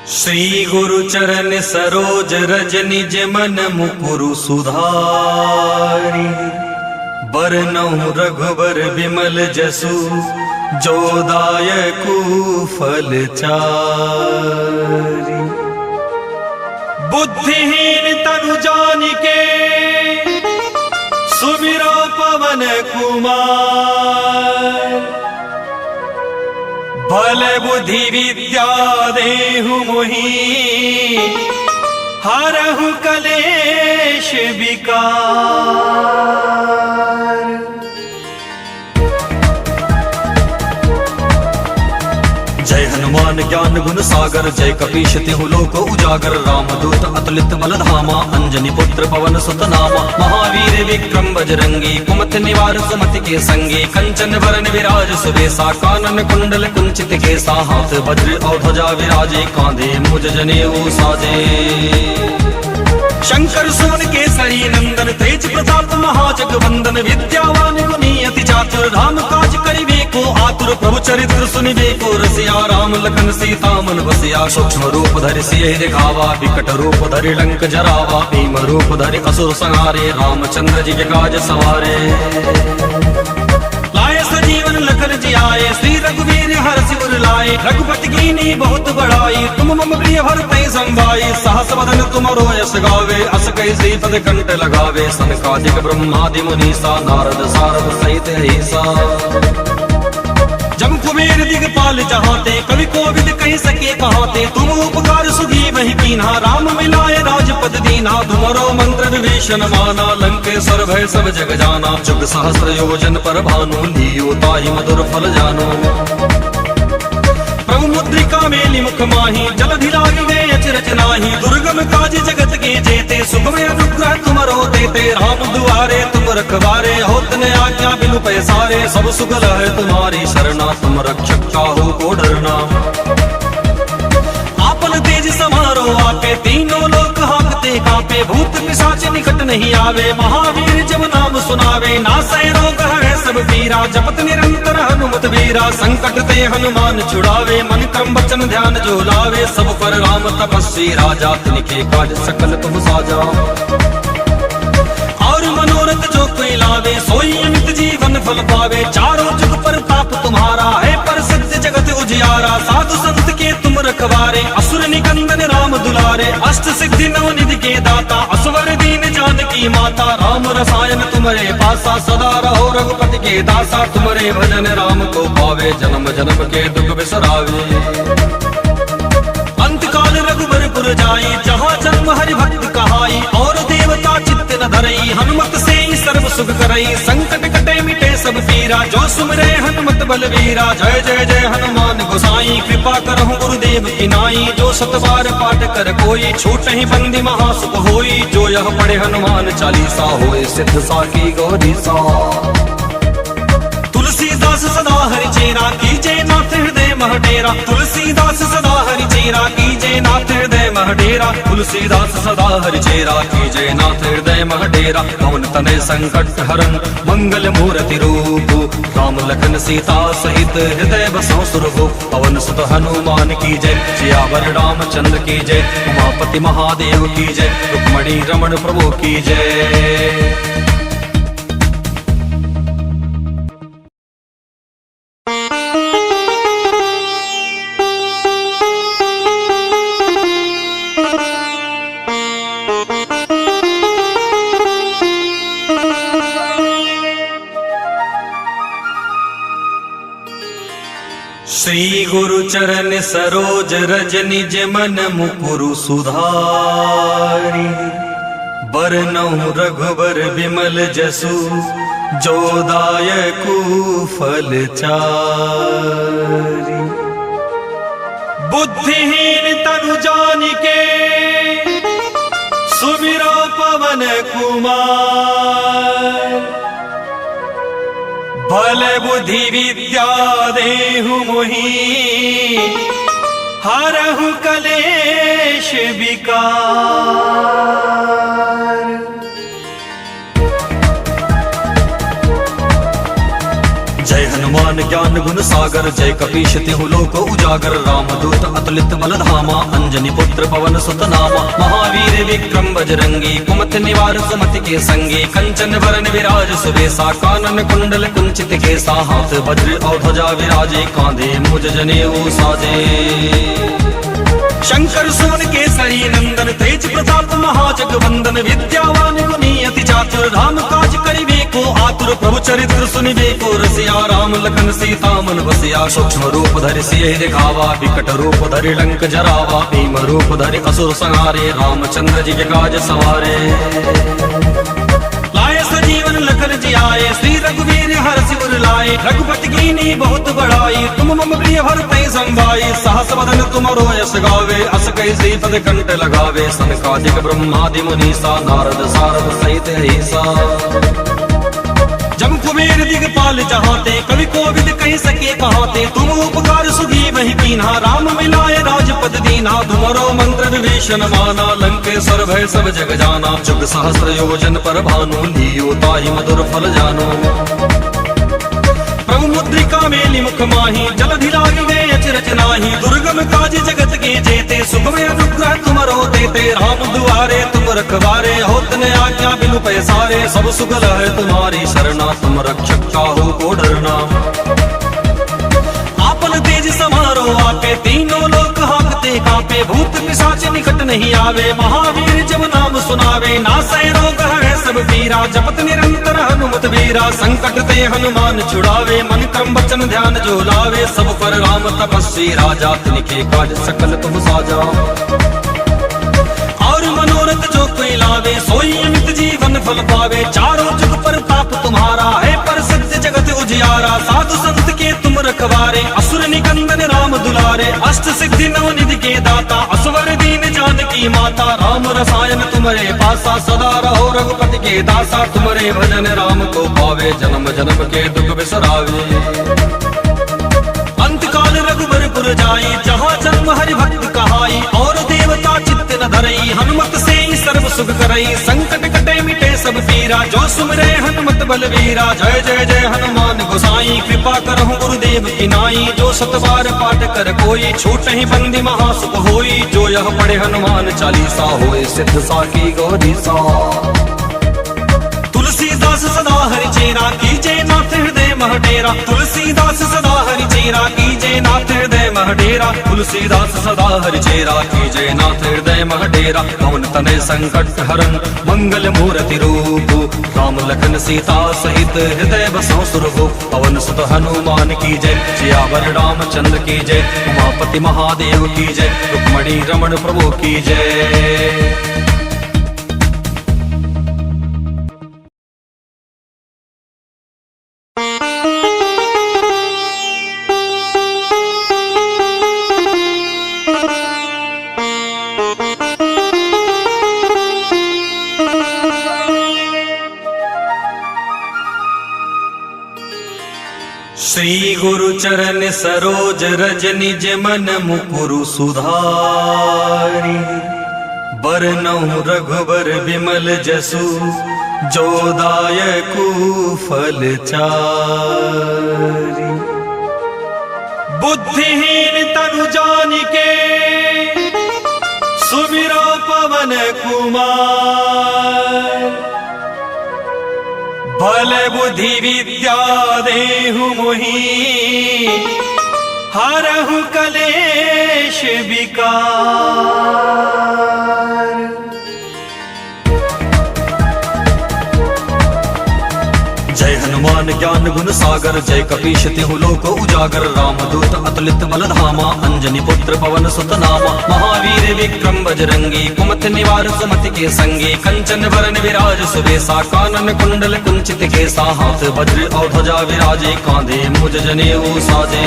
श्री गुरु चरण सरोज रज निज मन मुकुरु सुधारी। बरनहुँ रघुबर विमल जसु जो दायकु फल चारि। बुद्धिहीन तनु जानिके सुमिरो पवन कुमार। बल बुद्धि विद्या देहु मोहि हरहु कलेश विकार। जय हनुमान ज्ञान गुण सागर जय कपीश तिहु लोक उजागर। रामदूत अतुलित बल धामा अंजनी पुत्र पवन सुत नामा। महावीर विक्रम बजरंगी कुमति निवार सुमति के संगी। कंचन वरन विराज सुबेसा कानन कुंडल कुंचित केसा। हाथ वज्र और ध्वजा विराजे कांधे मुज जनेऊ साजे। शंकर सुमन केसरी नंदन तेज प्रताप महाजगवंदन। विद्यावान गुणी अति चातुर राम काज करिबे को आतुर। प्रभु चरित्र सुनिबे को रसिया राम लखन सीता मन बसिया। सूक्ष्म रूप धरि सियहि दिखावा विकट रूप धरि लंक जरावा। भीम रूप धरि असुर संहारे रामचंद्र जी के काज सवारे। लाए सजीवन लखन जियाए श्री रघुवीर हरषि उर लाए। रघुपति कीन्ही बहुत बड़ाई तुम मम प्रिय भरतहि संभाई। सहस वदन तुमरो यश गावे अस कहि श्रीपद कंठ लगावे। सनकादिक ब्रह्मादि मुनीसा नारद सारद सहित अहिसा। जम कुबेर दिगपाल जहाते कवि कोविद कहि सके कहाते। तुम उपकार सुग्रीवहि कीन्हा राम मिलाए राजपद दीन्हा। तुम्हारो मंत्र विभीषण माना लंकेश्वर भय सब जग जाना। जुग सहस्र योजन पर भानु लियो ताहि मधुर फल जानो। प्रभु मुद्रिका मेलि मुख माहि जलधि लागी गए अचरज नाहि। दुर्गम काज जगत के जेते सुगम अनुग्रह तुमरो देते। राम दुआरे तुम रखवारे होत न आज्ञा बिनु पैसारे। सब सुगल है तुम्हारी शरणा तुम रक्षक काहू को डरना। आपन तेज समारो आपे तीनों लोक हांकते कांपे। भूत पिशाच निकट नहीं आवे महावीर जब नाम सुनावे। नासै रोग है सब पीरा जपत निरंतर हनुमत वीरा। संकट ते हनुमान छुड़ावे मन क्रम वचन ध्यान जो लावे। सब पर राम तपस्वी राजा तिनके काज सकल तुम साजा। और मनोरथ जो कोई लावे सोई अमित जीवन फल पावे। चारों जुग पर ताप तुम्हारा है प्रसिद्ध जगत उजियारा। साधु संत के तुम रखवारे असुर निकंदन राम दुलारे। अष्ट सिद्धि नव निधि के दाता असवर दीन जानकी माता। राम रसायन तुम्हारे पासा सदा रहो रघुपति के दासा। तुम्हारे भजन राम को पावे जन्म जन्म के दुख बिसरावे। अंत काल रघुबर पुर जाई जहाँ जन्म हरि भक्त कहाई। और देवता चित्त न धरई हनुमत से सर्व सुख करई। संकट कटे मिटे सब पीरा जो सुमिरे हनुमत बलवीरा। जय जय जय हनुमान गोसाई कृपा करहु गुरुदेव की नाई। जो सत बार पाठ कर कोई छूटहि बंदी महासुख होई। जो यह पढ़े हनुमान चालीसा होए सिद्ध साकी गौरी सा। तुलसीदास सदा हरि चेरा कीजे नाथ हृदय मह डेरा। तुलसीदास सदा हरि चेरा कीजे नाथ हृदय मह डेरा। तुलसीदास सदा हरि चेरा कीजे नाथ हृदय मह डेरा। पवन तनय संकट हरन मंगल मूर्ति रूप। राम लखन सीता सहित हृदय बसहु सुरभु। पवन सुत हनुमान की जय सियावर रामचंद्र की जय। उमापति महादेव की जय रुक्मणी रमण प्रभु की जय। श्री गुरु चरण सरोज रज निज मन मुकुरु सुधारी। बरनहुँ रघुबर विमल जसु जो दायकु फल चारि। बुद्धिहीन तनु जानिके सुमिरो पवन कुमार। बल बुद्धि विद्या देहु मोहि हरहु कलेश विकार। जय हनुमान हनुमान ज्ञान गुण सागर, जय कपीश तिहु लोक उजागर। रामदूत अतुलित बल धामा, अंजनी पुत्र पवन सुत नामा। महावीर विक्रम बजरंगी, कुमति निवार सुमति के संगी। कंचन वरन विराज सुबेसा, कानन कुंडल कुंचित केसा। हाथ वज्र और ध्वजा विराजे, कांधे मुज जनेऊ साजे। शंकर सुवन केसरी नंदन, तेज प्रताप महाजगवंदन। विद्यावान गुणी अति चातुर, राम काज करिबे को आतुर। प्रभु चरित्र सुनिबे को रसिया, राम लखन सीता मन बसिया। सूक्ष्म रूप धरि सियहि दिखावा, विकट रूप धरि लंक जरावा। भीम रूप धरि असुर संहारे, रामचंद्र जी के काज सवारे। लाए सजीवन लखन जियाए, श्री रघुवीर हर्षि उर लाए। रघुपति कीनी बहुत बड़ाई, तुम मम प्रिय भरतहि संभाई। सहस वदन तुमरो यश गावे, अस कहि श्रीपद कंठ लगावे। सनकादिक ब्रह्मादि मुनीसा, नारद सारद सहित अहिसा। जम कुबेर दिगपाल जहाते, कवि कोविद कहि सके कहाते। तुम उपकार सुग्रीवहि कीन्हा, राम मिलाए राजपद दीन्हा। तुम्हारो मंत्र विभीषण माना, लंकेश्वर भय सब जग जाना। जुग सहस्र योजन पर भानु, लियो ताहि मधुर फल जानो। प्रभु मुद्रिका मेलि मुख माहि, जलधि लागी गए अचरज नाहि। दुर्गम काज जगत के जेते, सुखमय अनुग्रह तुमरो देते। राम दुआरे तुम रखवारे, होत न आज्ञा बिनु पैसारे। सब सुगल है तुम्हारी शरणा, तुम रक्षक काहू को डरना। आपन तेज समारो आपे, तीनों लोक हाँकते कांपे। भूत पिशाच निकट नहीं आवे, महावीर जब नाम सुनावे। नासै रोग है सब पीरा, जपत निरंतर हनुमत वीरा। संकट ते हनुमान छुड़ावे, मन क्रम वचन ध्यान जो लावे। सब पर राम तपस्वी राजा, तिनके काज सकल तुम साजा। और मनोरथ जो कोई लावे, सोई अमित जीवन फल पावे। चारों जुग प्रताप तुम्हारा है, प्रसिद्ध जगत उजियारा। साधु संत के तुम रखवारे, असुर निकंदन राम दुलारे। अष्ट सिद्धि नव निधि के दाता, असवर दीन जानकी माता। राम रसायन तुम्हारे पासा, सदा रहो रघुपति के दासा। तुम्हारे भजन राम को पावे, जन्म जन्म के दुख बिसरावे। अंतकाल रघुबरपुर जाई, जहाँ जन्म हरि भक्त कहाई। और देवता चित्त न धरई, हनुमत से सर्व सुख करई। संकट कटे मिटे सब पीरा, जो सुमिरे हनुमत बलवीरा। जय जय जय हनुमान गोसाई, कृपा करहु गुरुदेव की नाई। जो सत बार पाठ कर कोई, छूट ही बंदी महासुख होई। जो यह पढ़े हनुमान चालीसा, होए सिद्ध साकी गौरी सा। तुलसीदास सदा हरि चेरा, कीजे नाथ हृदय मह डेरा। तुलसीदास सदा हरि चेरा, कीजे नाथ हृदय मह डेरा। तुलसीदास सदा हरि चेरा, कीजे नाथ हृदय मह डेरा। पवन तनय संकट हरन, मंगल मूर्ति रूप। राम लखन सीता सहित, हृदय बसौ सुरभु। पवन सुत हनुमान की जय, सियावर रामचंद्र की जय। उमापति महादेव की जय, रुक्मणी रमण प्रभु की जय। श्री गुरु चरण सरोज रज, निज मन मुकुरु सुधारी। बरनउँ रघुबर विमल जसु, जो दायकु फल चारि। बुद्धिहीन तनु जानिके, सुमिरो पवन कुमार। बल बुद्धि विद्या देहु मोहि, हरहु कलेश विकार। जय हनुमान ज्ञान गुण सागर, जय कपीश तिहु लोक उजागर। रामदूत अतुलित बल धामा, अंजनी पुत्र पवन सुत नामा। महावीर विक्रम बजरंगी, कुमति निवार सुमति के संगी। कंचन वरन विराज सुबेसा, कानन कुंडल कुंचित केसा। हाथ वज्र और ध्वजा विराजे, कांधे मुज जनेऊ साजे।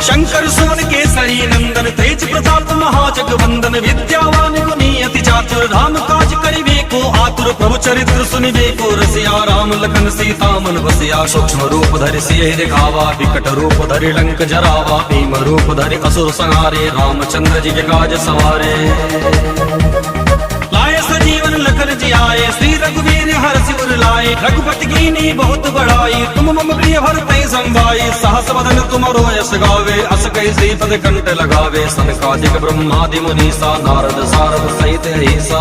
शंकर सुवन केसरी नंदन, तेज प्रताप महाजगवंदन। विद्यावान गुणी अति चातुर, राम काज करिबे को आतुर। प्रभु चरित्र सुनिबे को रसिया, राम लखन सीता मन बसिया। सूक्ष्म रूप धरि सियहि दिखावा, विकट रूप धरि लंक जरावा। भीम रूप धरि असुर संहारे, रामचंद्र जी के काज सवारे। लाए सजीवन लखन जी आए, श्री रघुवीर हर सिर लाए। रघुपति कीनी बहुत बड़ाई, तुम मम प्रिय भरतहि संभाई। सहस बदन तुमरो यश गावे, अस कहि श्रीपद कंठ लगावे। सनकादिक ब्रह्मादि मुनीसा, नारद सारद सहित अहिसा।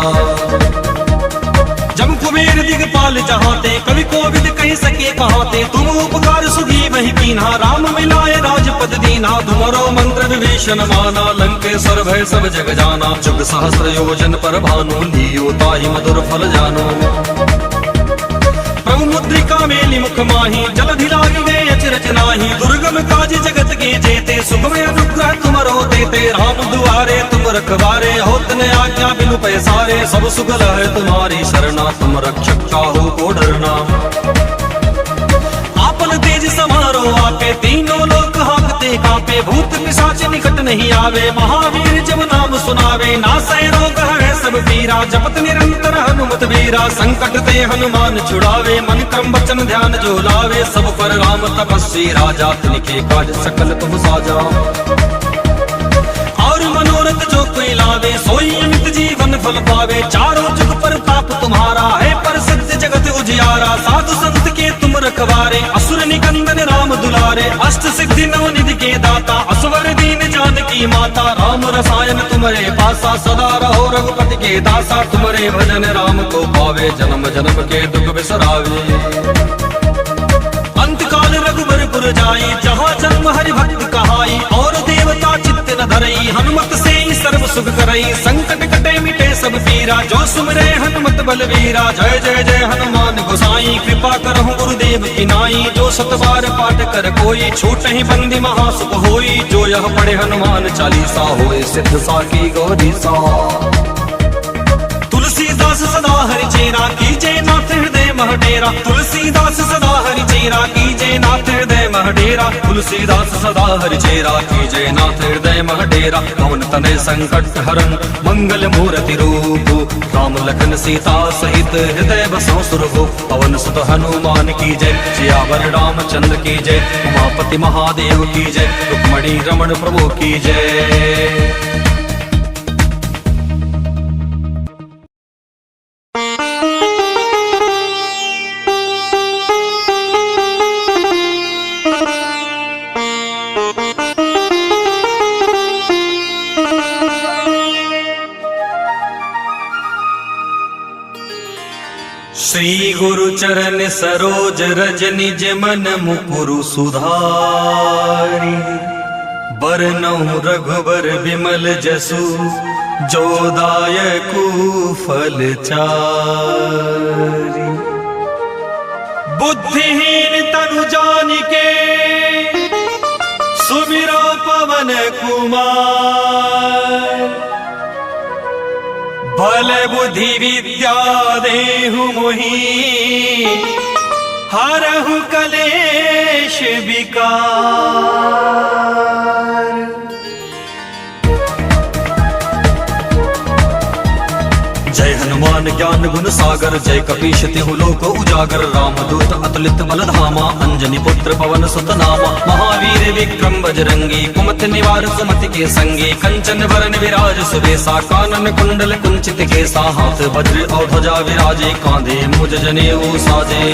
जम कुबेर दिगपाल जहाते, कवि कोविद कह सके कहाते। तुम उपकार सुधी वही कीन्हा, राम मिलाए राजपद दीन्हा। तुम्हारो मंत्र विभीषण माना, लंकेश्वर भय सब जग जाना। जुग सहस्र योजन पर भानु, लियो ताहि मधुर फल जानो। प्रभु मुद्रिका मेलि मुख माही, जलधि लागी गए अचरज नाही। दुर्गम काज जगत के जेते, सुखमय अनुग्रह तुमरो देते। राम दुआरे तुम रखवारे, होत न आज्ञा बिनु पैसारे। सब सुगल है तुम्हारी शरणा, तुम रक्षक काहू को डरना। आपन तेज समारो आपे, तीनों लोक हाँकते कांपे। भूत पिशाच निकट नहीं आवे, महावीर जब नाम सुनावे। नासै रोग है सब पीरा, जपत निरंतर हनुमत वीरा। संकट ते हनुमान छुड़ावे, मन क्रम वचन ध्यान जो लावे। सब पर राम तपस्वी राजा, तिनके काज सकल तुम साजा। और मनोरथ जो कोई लावे, सोई अमित जीवन फल पावे। चारों जुग प्रताप तुम्हारा है, प्रसिद्ध जगत उजियारा। साधु संत के तुम रखवारे, असुर निकंदन राम दुलारे। अष्ट सिद्धि नव निधि के दाता, असवर दीन जानकी माता। राम रसायन तुम्हारे पासा, सदा रहो रघुपति के दासा। तुम्हारे भजन राम को पावे, जन्म जन्म के दुख बिसरावे। अंतकाल रघुबरपुर जाई, जहाँ जन्म हरि भक्त कहाई। और देवता चित्त न धरई, हनुमत से सर्व सुख करई। संकट कटे मिटे सब पीरा, जो सुमिरे हनुमत बलवीरा। जय जय जय हनुमान गोसाई, कृपा करहु गुरुदेव की नाई। जो सत बार पाठ कर कोई, छूट ही बंदी महासुख होई। जो यह पढ़े हनुमान चालीसा, होए सिद्ध साकी गौरी सा। तुलसीदास सदा हरि चेरा, कीजे नाथ हृदय मह डेरा। तुलसीदास सदा हरि चेरा, कीजे नाथ हृदय मह डेरा। तुलसीदास सदा हरि चेरा, कीजे नाथ हृदय मह डेरा। पवन तनय संकट हरन, मंगल मूर्ति रूप। राम लखन सीता सहित, हृदय बसौ सुरभु। पवन सुत हनुमान की जय, सियावर रामचंद्र की जय। उमापति महादेव की जय, रुक्मणी रमण प्रभु की जय। श्री गुरु चरण सरोज रज, निज मन मुकुरु सुधारी। बरनउँ रघुबर विमल जसु, जो दायकु फल चारि। बुद्धिहीन तनु जानिके, सुमिरो पवन कुमार। बल बुद्धि विद्या देहु मोहि, हरहु कलेश विकार। जय हनुमान ज्ञान गुण सागर, जय कपीश तिहु लोक उजागर। रामदूत अतुलित बल धामा, अंजनी पुत्र पवन सुत नामा। महावीर विक्रम बजरंगी, कुमति निवार सुमति के संगी। कंचन वरन विराज सुबेसा, कानन कुंडल कुंचित केसा। हाथ वज्र और ध्वजा विराजे, कांधे मुज जनेऊ साजे।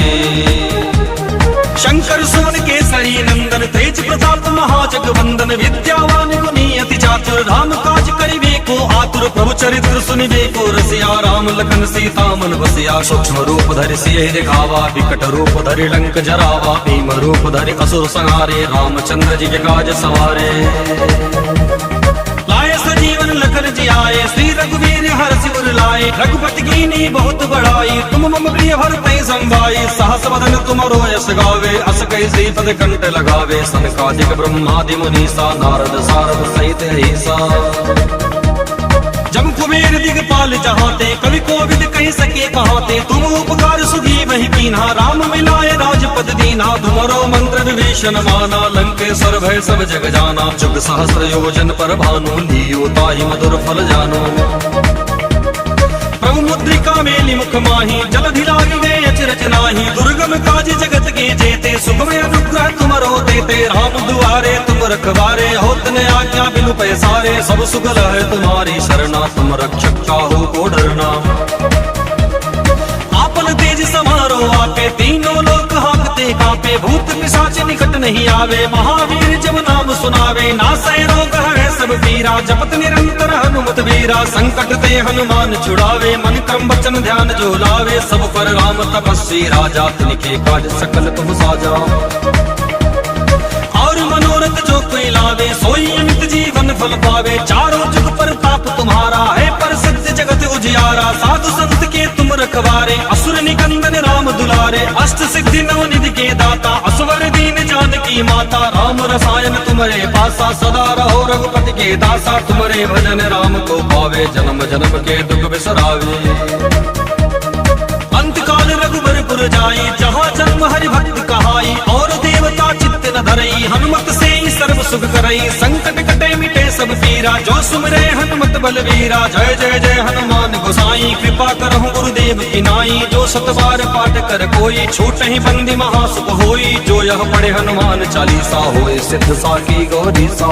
शंकर सुमन केसरी नंदन, तेज प्रताप महाजगवंदन। विद्यावान गुणी अति चातुर, राम काज करिबे को आतुर। प्रभु चरित्र सुनिबे को रसिया, राम लखन सीता मन बसिया। सूक्ष्म रूप धरि सियहि दिखावा, विकट रूप धरि लंक जरावा। भीम रूप धरि असुर संहारे, रामचंद्र जी के काज सवारे। लाए सजीवन लखन जी आए, श्री रघुवीर हर सिर लाए। रघुपति कीनी बहुत बड़ाई, तुम मम प्रिय भरतहि संभाई। सहस बदन तुमरो यश गावे, अस कहि श्रीपद कंठ लगावे। सनकादिक ब्रह्मादि मुनीसा, नारद सारद सहित अहिसा। जम कुबेर दिगपाल जहाते, कवि कोविद कह सके कहाते। तुम उपकार सुधी वही कीन्हा, राम मिलाए राजपद दीन्हा। तुम्हारो मंत्र विभीषण माना, लंकेश्वर भय सब जग जाना। जुग सहस्र योजन पर भानु, लियो ताहि मधुर फल जानो। प्रभु मुद्रिका मेलि मुख माही, जलधि लागी गए अचरज नाही। दुर्गम काज जगत के जेते, सुखमय अनुग्रह तुमरो देते। राम दुआरे तुम रखवारे, होत न आज्ञा बिनु पैसारे। सब सुगल है तुम्हारी शरणा, तुम रक्षक काहू को डरना। आपे तीनों लोक हाँकते कांपे, भूत पिशाच निकट नहीं आवे, महावीर जब नाम सुनावे, नासै रोग है सब पीरा, जपत निरंतर हनुमत वीरा, संकट ते हनुमान छुड़ावे, मन क्रम वचन ध्यान जो लावे, सब पर राम तपस्वी राजा, तिनके काज सकल तुम साजा। और मनोरथ जो कोई लावे, सोई अमित जीवन फल पावे, चारों जुग प्रताप तुम्हारा है, प्रसिद्ध जगत उजियारा, साधु संत के तुम रखवारे, असुर निकंदन राम दुलारे, अष्ट सिद्धि नव निधि के दाता, असवर दीन जानकी माता, राम रसायन तुम्हारे पासा, सदा रहो रघुपति के दासा, तुम्हारे भजन राम को पावे, जन्म जन्म के दुख बिसरावे। अंतकाल रघुबरपुर जाई, जहाँ जन्म हरि भक्त कहाई, और देवता चित्त न धरई, हनुमत से सर्व सुख करई, संकट कटे मिटे सब पीरा, जो सुमरे हनुमत बलवीरा, जय जय जय हनुमान गोसाई, कृपा करहु गुरुदेव की नाई, जो सतबार पाठ कर कोई, छूट ही बंदी महासुख होई, जो यह पढ़े हनुमान चालीसा, होए सिद्ध साकी गौरी सा।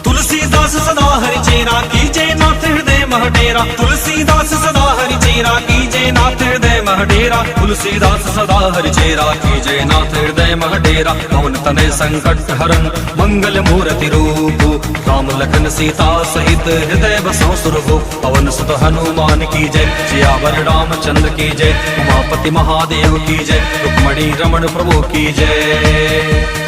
तुलसीदास सदा हरि चेरा, कीजे नाथ हृदय मह डेरा, तुलसीदास सदा हरि चेरा, कीजे नाथ हृदय मह डेरा, तुलसीदास सदा हरि चेरा, कीजे नाथ हृदय मह डेरा, पवन तनय संकट हरन मंगल मूर्ति रूप, राम लखन सीता सहित हृदय बसौ सुरभु, पवन सुत हनुमान की जय, सियावर रामचंद्र की जय, उमापति महादेव की जय, रुक्मणी रमण प्रभु की जय।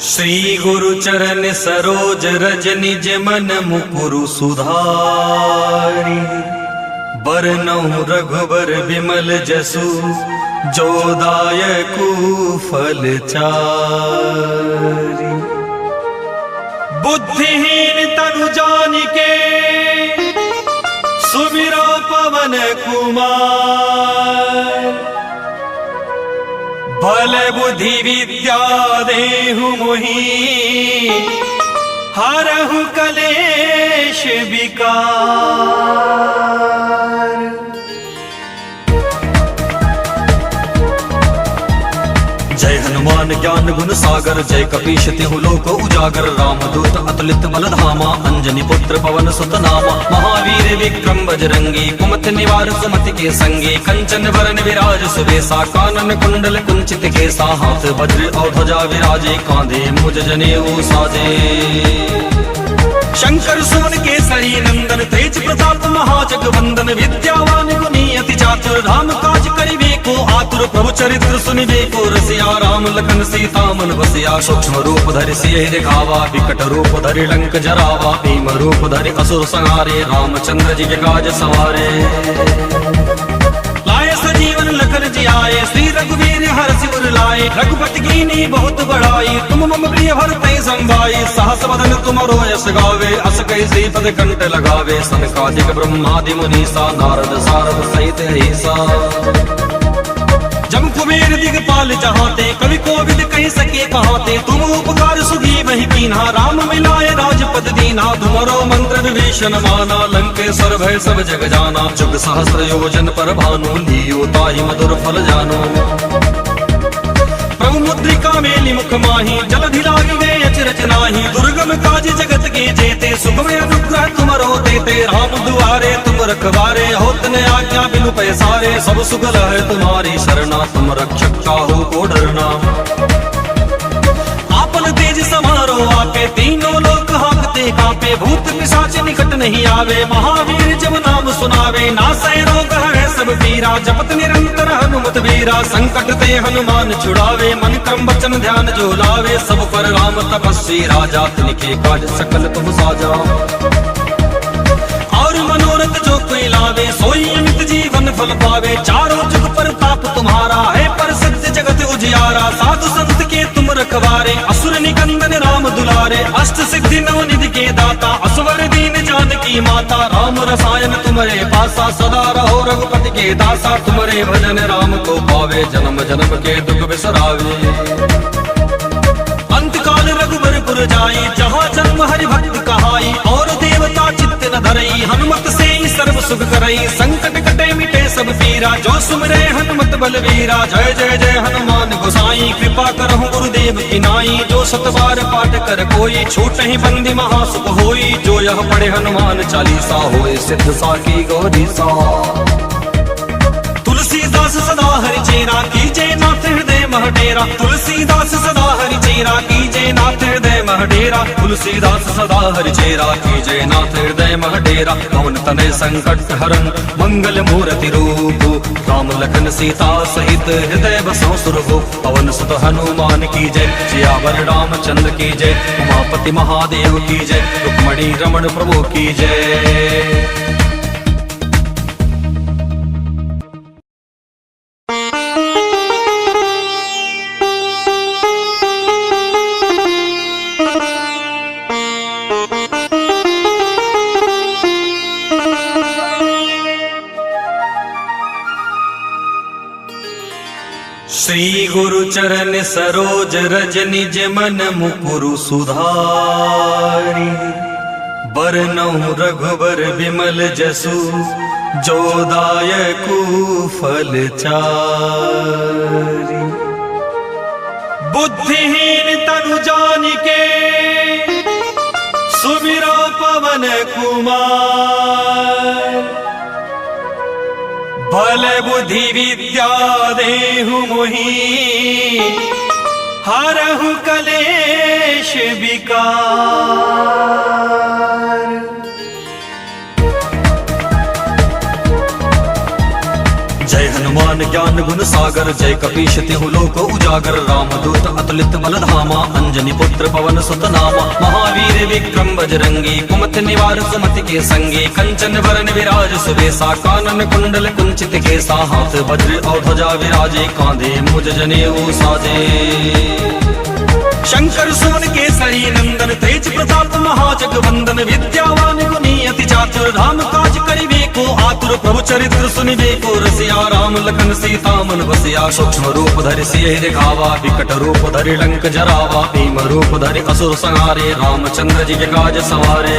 श्री गुरु चरण सरोज रज निज मन मुकुरु सुधारी, बरनउँ रघुबर विमल जसु, जो दायकु फल चारि। बुद्धिहीन तनु जानिके, सुमिरो पवन कुमार, बल बुद्धि विद्या देहु मोहि, हरहु कलेश विकार। जय हनुमान ज्ञान गुण सागर, जय कपीश तिहु लोक उजागर, रामदूत अतुलित बल धामा, अंजनी पुत्र पवन सुत नामा, महावीर विक्रम बजरंगी, कुमति निवार सुमति के संगी, कंचन वरन विराज सुबेसा, कानन कुंडल कुंचित केसा, हाथ वज्र और ध्वजा विराजे, कांधे मुज जनेऊ साजे। शंकर सुमन केसरी नंदन, तेज प्रताप महाजगवंदन, विद्यावान गुणी अति चातुर, राम काज करिबे को आतुर, प्रभु चरित्र सुनिबे को रसिया, राम लखन सीता मन बसिया, सूक्ष्म रूप धरि सियहि दिखावा, विकट रूप धरि लंक जरावा, भीम रूप धरि असुर संहारे, रामचंद्र जी के काज सवारे। लाए सजीवन लखन जियाए, श्री रघुवीर हरषि उर लाए, रघुपति कीन्ही बहुत बड़ाई, तुम मम प्रिय भरतहि संभाई, सहस वदन तुमरो यश गावे, अस कहि श्रीपद कंठ लगावे, सनकादिक ब्रह्मादि मुनीसा, नारद सारद सहित अहिसा। जम कुबेर दिगपाल जहाते, कवि कोविद कहि सके कहाते, तुम उपकार सुग्रीव ही कीन्हा, राम मिलाए राजपद दीन्हा, तुमरो मंत्र विभीषण माना, लंकेश्वर भय सब जग जाना, जुग सहस्र योजन पर भानु, लियो ताहि मधुर फल जानो। प्रभु मुद्रिका मेलि मुख माही, जलधि लागी गए अचरज नाही, दुर्गम काज जगत के जेते, सुगम अनुग्रह तुमरो देते, राम दुआरे तुम रखवारे, होत न आज्ञा बिनु पैसारे, सब सुगल है तुम्हारी शरणा, तुम रक्षक काहू को डरना। आपन तेज समारो आपे, तीनों लोक हाँकते कांपे, भूत पिशाच निकट नहीं आवे, महावीर जब नाम सुनावे, नासै रोग है सब पीरा, जपत निरंतर हनुमत वीरा, संकट ते हनुमान छुड़ावे, मन क्रम वचन ध्यान जो लावे, सब पर राम तपस्वी राजा, तिनके काज सकल तुम साजा। और मनोरथ जो कोई लावे, सोई अमित जीवन फल पावे, चारों जुग प्रताप तुम्हारा है, प्रसिद्ध जगत उजियारा, साधु संत के तुम रखवारे, असुर निकंदन राम दुलारे, अष्ट सिद्धि नव निधि के दाता, असवर दीन जानकी माता, राम रसायन तुम्हारे पासा, सदा रहो रघुपति के दासा, तुम्हारे भजन राम को पावे, जन्म जन्म के दुख बिसरावे। अंतकाल रघुबरपुर जाई, जहाँ जन्म हरि भक्त कहाई, और न धरई, हनुमत से ही सर्व सुख करई। संकट कटे मिटे सब पीरा, जो सुमिरे हनुमत बलवीरा। जय जय जय हनुमान गोसाई, कृपा करहु गुरुदेव की नाई। जो सतबार पाठ कर कोई, छूट ही बंदी महासुख होई। जो यह पढ़े हनुमान चालीसा, होए सिद्ध साकी गौरी सा। तुलसीदास सदा हरि चेरा, कीजे नाथ हृदय मह डेरा। तुलसीदास सदा हरि चेरा, कीजे नाथ हृदय मह डेरा। तुलसीदास सदा हरि चेरा, कीजे नाथ हृदय मह डेरा। पवन तनय संकट हरन, मंगल मूर्ति रूप। राम लखन सीता सहित, हृदय बसौ सुरभु। पवन सुत हनुमान की जय, सियावर रामचंद्र की जय। उमापति महादेव की जय, रुक्मणी रमण प्रभु की जय। श्री गुरु चरण सरोज रज, निज मन मुकुरु सुधारी। बरनउँ रघुबर विमल जसु, जो दायकु फल चारि। बुद्धिहीन तनु जानिके, सुमिरो पवन कुमार। बल बुद्धि विद्या देहु मोहि, हरहु कलेश विकार। जय हनुमान ज्ञान गुण सागर, जय कपीश तिहु लोक उजागर। रामदूत अतुलित बल धामा, अंजनी पुत्र पवन सुत नामा। महावीर विक्रम बजरंगी, कुमति निवार सुमति के संगी। कंचन वरन विराज सुबेसा, कानन कुंडल कुंचित केसा। हाथ वज्र और ध्वजा विराजे, कांधे मूज जनेऊ साजे। शंकर सुमन केसरी नंदन, तेज प्रताप महाजगवंदन। विद्यावान गुणी अति चातुर, राम काज करिबे को आतुर। प्रभु चरित्र सुनिबे को रसिया, राम लखन सीता मन बसिया। सूक्ष्म रूप धरि सियहि दिखावा, विकट रूप धरि लंक जरावा। भीम रूप धरि असुर संहारे, रामचंद्र जी के काज सवारे।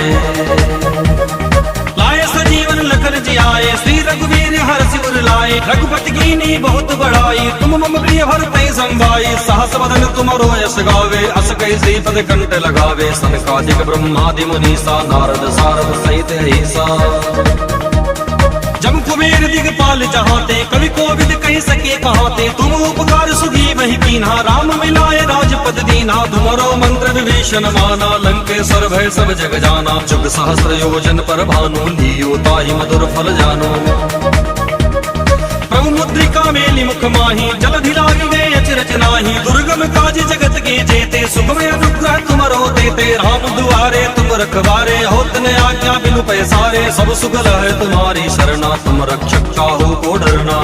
लाए सजीवन लखन जियाए, श्री रघुवीर हरषि उर लाए। रघुपति कीन्ही बहुत बड़ाई, तुम मम प्रिय भरतहि संभाई। सहस वदन तुमरो यश गावे, अस कहि श्रीपद कंठ लगावे। सनकादिक ब्रह्मादि मुनीसा, नारद सारद सहित अहिसा। जम कुबेर दिगपाल जहाते, कवि कोविद कहि सके कहाते। तुम उपकार सुग्रीवहि कीन्हा, राम मिलाए राजपद दीन्हा। तुमरो मंत्र विभीषण माना, लंकेश्वर भय सब जग जाना। जुग सहस्र योजन पर भानु, लियो ताहि मधुर फल जानो। प्रभु मुद्रिका मेलि मुख माहि, जलधि लागी गए अचरज नाहि। दुर्गम काज जगत के जेते, सुगम अनुग्रह तुमरो देते। राम दुआरे तुम रखवारे, होत न आज्ञा बिनु पैसारे। सब सुगल है तुम्हारी शरणा, तुम रक्षक काहू को डरना।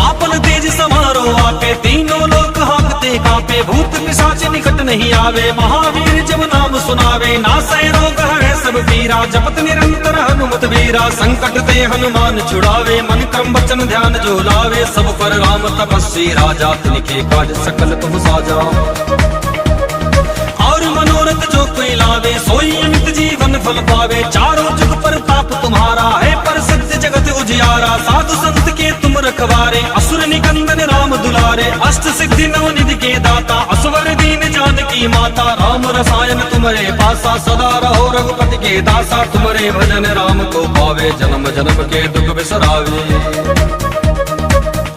आपन तेज समारो आपे, तीनों लोक हाँकते कांपे। भूत पिशाच निकट नहीं आवे, महावीर जब नाम सुनावे। नासै रोग है सब पीरा, जपत निरंतर हनुमत वीरा। संकट ते हनुमान छुड़ावे, मन क्रम वचन ध्यान जो लावे। सब पर राम तपस्वी राजा, तिनके काज सकल तुम साजा। और मनोरथ जो कोई लावे, सोई अमित जीवन फल पावे। चारों जुग प्रताप तुम्हारा है, प्रसिद्ध जगत उजियारा। साधु संत के तुम रखवारे, असुर निकंदन राम दुलारे। अष्ट सिद्धि नव निधि के दाता, असवर दीन जानकी माता। राम रसायन तुम्हारे पासा, सदा रहो रघुपति के दासा। तुम्हारे भजन राम को पावे, जन्म जन्म के दुख बिसरावे।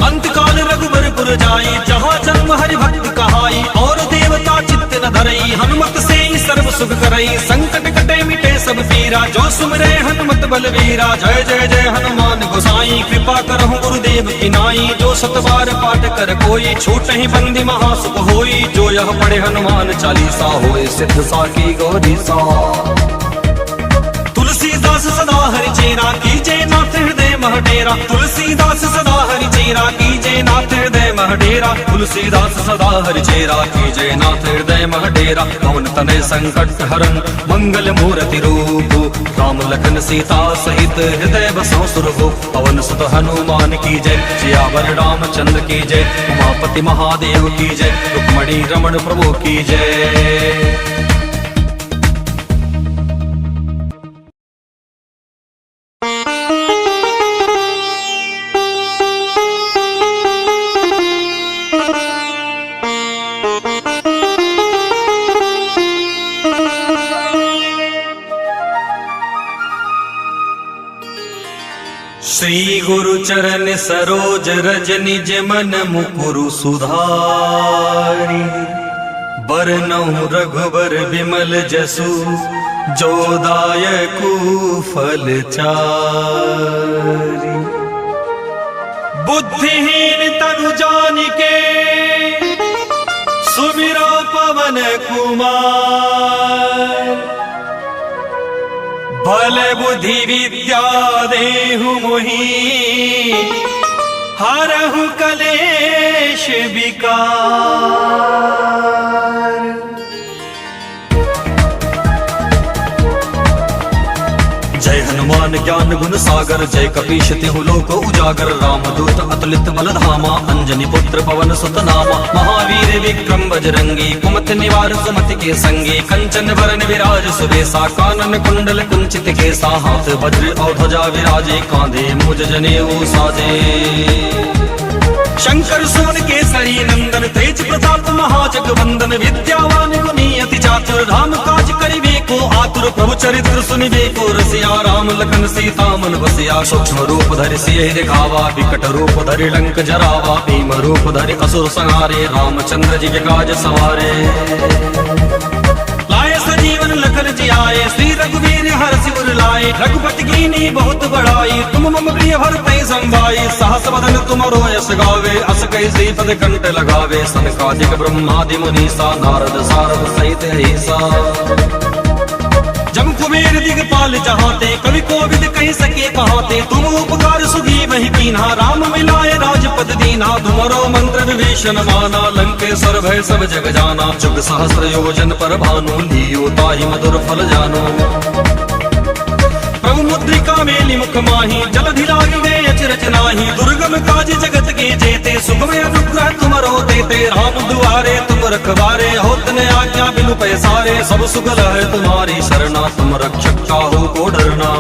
अंत काल रघुबर पुर जाई, जहाँ जन्म हरि भक्त कहाई। और देवता चित्त न धरई, हनुमत से ही सर्व सुख करई। संकट कटे मिटे सब पीरा, जो सुमिरे हनुमत बलवीरा। जय जय जय हनुमान गोसाई, कृपा करहु गुरुदेव की नाई। जो सतबार पाठ कर कोई, छूट ही बंदी महासुख होई। जो यह पढ़े हनुमान चालीसा, होए सिद्ध साकी गौरी सा। तुलसीदास सदा हरि चेरा, कीजे नाथ हृदय मह डेरा। तुलसीदास सदा हरि चेरा, कीजे नाथ हृदय मह डेरा। तुलसीदास सदा हरि चेरा, कीजे नाथ हृदय मह डेरा। पवन तनय संकट हरन, मंगल मूर्ति रूप। राम लखन सीता सहित, हृदय बसौ सुरभु। पवन सुत हनुमान की जय, सियावर रामचंद्र की जय। उमापति महादेव की जय, रुक्मणी रमण प्रभु की जय। गुरु चरण सरोज रज निज मन मुकुरु सुधारी। बरनउँ रघुबर विमल जसु जो दायकु फल चारि। बुद्धिहीन तनु जानिके सुमिरो पवन कुमार। बल बुद्धि विद्या देहु मोहि हरहु कलेश विकार। जय हनुमान ज्ञान गुण सागर जय कपीश तिहु लोक उजागर। रामदूत अतुलित बल धामा अंजनी पुत्र पवन सुत नामा। महावीर विक्रम बजरंगी कुमति निवार सुमति के संगी। कंचन वरन विराज सुबेसा कानन कुंडल कुंचित केसा। हाथ वज्र और ध्वजा विराजे कांधे मुज जनेऊ साजे। शंकर सुवन केसरी नंदन तेज प्रताप महाजगवंदन। विद्यावान गुणी अति चातुर राम काज करिबे को आतुर। प्रभु चरित्र सुनिबे को रसिया राम लखन सीता मन बसिया। सूक्ष्म रूप धरि सियहि दिखावा विकट रूप धरि लंक जरावा। भीम रूप धरि असुर संहारे रामचंद्र जी के काज सवारे। लाए सजीवन लखन जियाए श्री रघुवीर हरषि उर लाए। रघुपति कीन्ही बहुत बड़ाई तुम मम प्रिय भरतहि संभाई। सहस बदन तुमरो यश गावे अस कहि श्रीपद कंठ लगावे। सनकादिक ब्रह्मादि मुनीसा नारद सारद सहित ऐसा। जम कुबेर दिगपाल जहाते कवि कोविद कहि सके कहाते। तुम उपकार सुग्रीवहि कीन्हा राम मिलाए राजपद दीन्हा। तुमरो मंत्र विभीषण माना लंकेश्वर भय सब जग जाना। जुग सहस्र योजन पर भानु लियो ताहि मधुर फल जानो। प्रभु मुद्रिका मेलि मुख माहि जलधि लागी गए अचरज नाहि। दुर्गम काज जगत के जेते सुगम अनुग्रह तुमरो देते। राम दुआरे तुम रखवारे होत न आज्ञा बिनु पैसारे। सब सुगल है तुम्हारी शरणा तुम रक्षक काहू को डरना।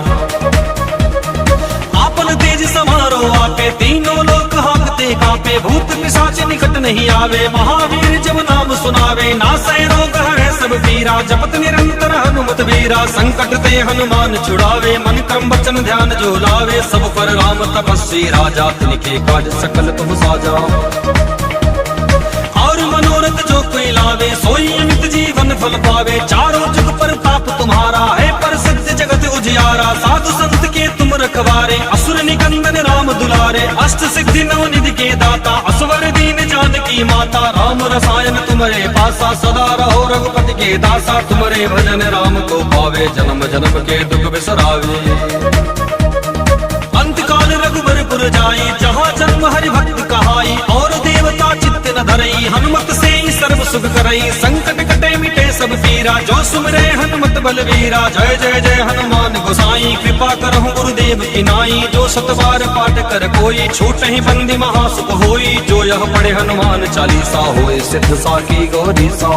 आपन तेज समारो आपे तीनों लोक हांकते कांपे। भूत पिशाच निकट नहीं आवे महावीर जब नाम सुनावे। नासै रोग हरै सब पीरा जपत निरंतर हनुमत वीरा। संकट ते हनुमान छुड़ावे मन क्रम वचन ध्यान जो लावे। सब पर राम तपस्वी राजा तिनके काज सकल तुम साजा। और मनोरथ जो कोई लावे सोई अमित जीवन फल पावे। चारों जुग प्रताप तुम्हारा है प्रसिद्ध जगत उजियारा। साधु संत के तुम रखवारे असुर निकंदन राम दुलारे। अष्ट सिद्धि नव निधि के दाता असवर दीन जानकी माता। राम रसायन तुम्हारे पासा सदा रहो रघुपति के दासा। तुम्हारे भजन राम को पावे जन्म जन्म के दुख बिसरावे। अंत काल रघुबर पुर जाई जहाँ जन्म हरि भक्त कहाई। और देवता चित्त न धरई हनुमत से ही सर्व सुख करई। संकट कटे मिटे सब पीरा जो सुमरे हनुमत बलवीरा। जय जय जय हनुमान गोसाई कृपा करहु गुरुदेव की नाई। जो सतबार पाठ कर कोई छूटहि बंदी महासुख होई। जो यह पढ़े हनुमान चालीसा होए सिद्ध साकी गौरीसा।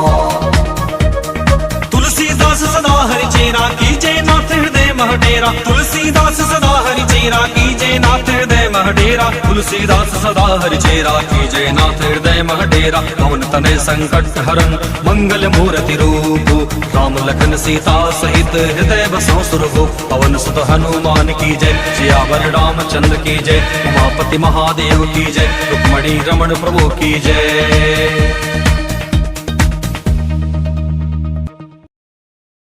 तुलसीदास सदा हरि चेरा कीजे नाथ हृदय मह डेरा। तुलसीदास सदा हरि चेरा कीजे नाथ हृदय मह डेरा। तुलसीदास सदा हरि चेरा कीजे नाथ हृदय मह डेरा। पवन तनय संकट हरन मंगल मूर्ति रूप। राम लखन सीता सहित हृदय बसो सुरभूप। पवन सुत हनुमान की जय सियावर रामचंद्र की जय। उमापति महादेव की जय रुक्मणी रमण प्रभु की जय।